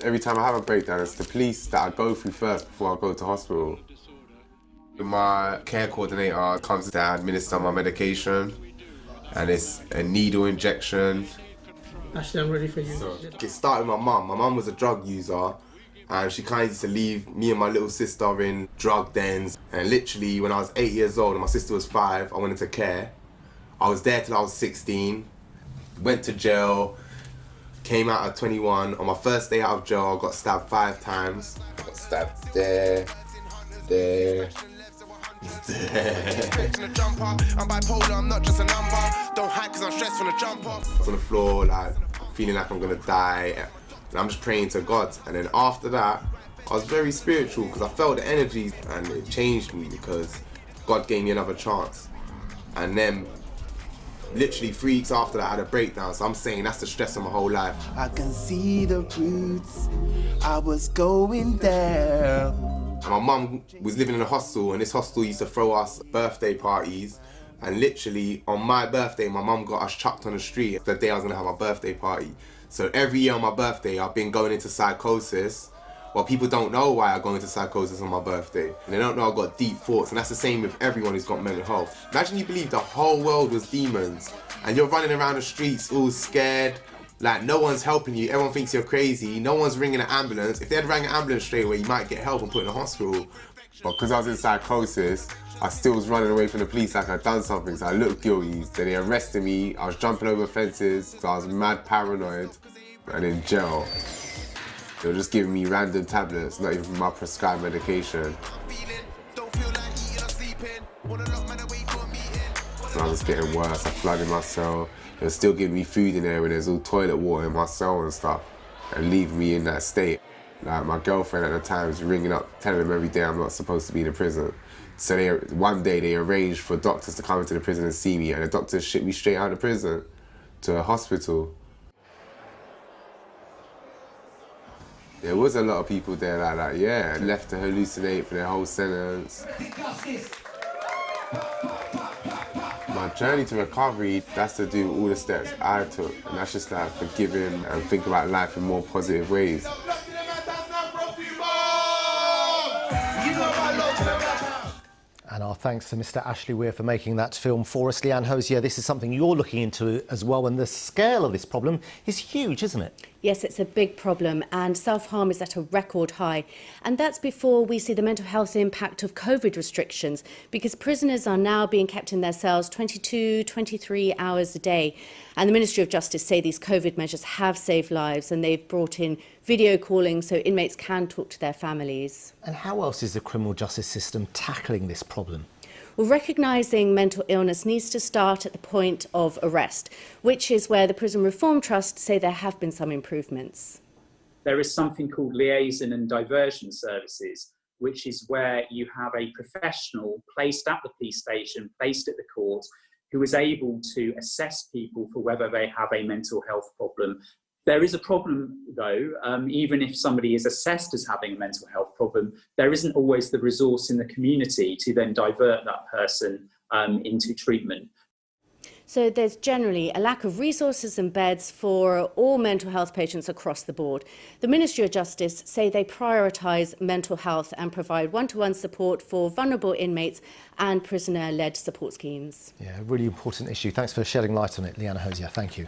Every time I have a breakdown, it's the police that I go through first before I go to hospital. My care coordinator comes to administer my medication, and it's a needle injection. Ashley, I'm ready for you. So, it started with my mum. My mum was a drug user, and she kind of used to leave me and my little sister in drug dens. And literally, when I was 8 years old and my sister was 5, I went into care. I was there till I was 16, went to jail, came out at 21. On my first day out of jail, I got stabbed 5 times. I got stabbed there, there, I'm bipolar, I'm not just a number. Don't hide cause I'm stressed from the jump off. I was on the floor, like, feeling like I'm gonna die. And I'm just praying to God. And then after that, I was very spiritual because I felt the energy and it changed me because God gave me another chance. And then, literally 3 weeks after that, I had a breakdown. So I'm saying that's the stress of my whole life. I can see the roots. I was going there. My mum was living in a hostel, and this hostel used to throw us birthday parties. And literally, on my birthday, my mum got us chucked on the street the day I was gonna have my birthday party. So every year on my birthday, I've been going into psychosis. Well, people don't know why I go into psychosis on my birthday. And they don't know I've got deep thoughts, and that's the same with everyone who's got mental health. Imagine you believe the whole world was demons, and you're running around the streets all scared, like no one's helping you, everyone thinks you're crazy, no one's ringing an ambulance. If they had rang an ambulance straight away, you might get help and put in a hospital. But because I was in psychosis, I still was running away from the police like I'd done something, so I looked guilty. Then they arrested me, I was jumping over fences, so I was mad paranoid, and in jail. They were just giving me random tablets, not even my prescribed medication. So I was getting worse, I flooded my cell. They were still giving me food in there when there's all toilet water in my cell and stuff, and leaving me in that state. Like my girlfriend at the time was ringing up, telling them every day I'm not supposed to be in the prison. So one day they arranged for doctors to come into the prison and see me, and the doctors shipped me straight out of prison to a hospital. There was a lot of people there like that, yeah, left to hallucinate for their whole sentence. My journey to recovery, that's to do all the steps I took, and that's just like forgiving and think about life in more positive ways. And our thanks to Mr. Ashley Weir for making that film for us. Leanne, Hosea, this is something you're looking into as well, and the scale of this problem is huge, isn't it? Yes, it's a big problem, and self-harm is at a record high. And that's before we see the mental health impact of COVID restrictions, because prisoners are now being kept in their cells 22, 23 hours a day. And the Ministry of Justice say these COVID measures have saved lives, and they've brought in video calling so inmates can talk to their families. And how else is the criminal justice system tackling this problem? Well, recognising mental illness needs to start at the point of arrest, which is where the Prison Reform Trust say there have been some improvements. There is something called liaison and diversion services, which is where you have a professional placed at the police station, placed at the court, who is able to assess people for whether they have a mental health problem. There is a problem, though, even if somebody is assessed as having a mental health problem, there isn't always the resource in the community to then divert that person into treatment. So there's generally a lack of resources and beds for all mental health patients across the board. The Ministry of Justice say they prioritise mental health and provide one-to-one support for vulnerable inmates and prisoner-led support schemes. Yeah, a really important issue. Thanks for shedding light on it, Leana Hosea. Thank you.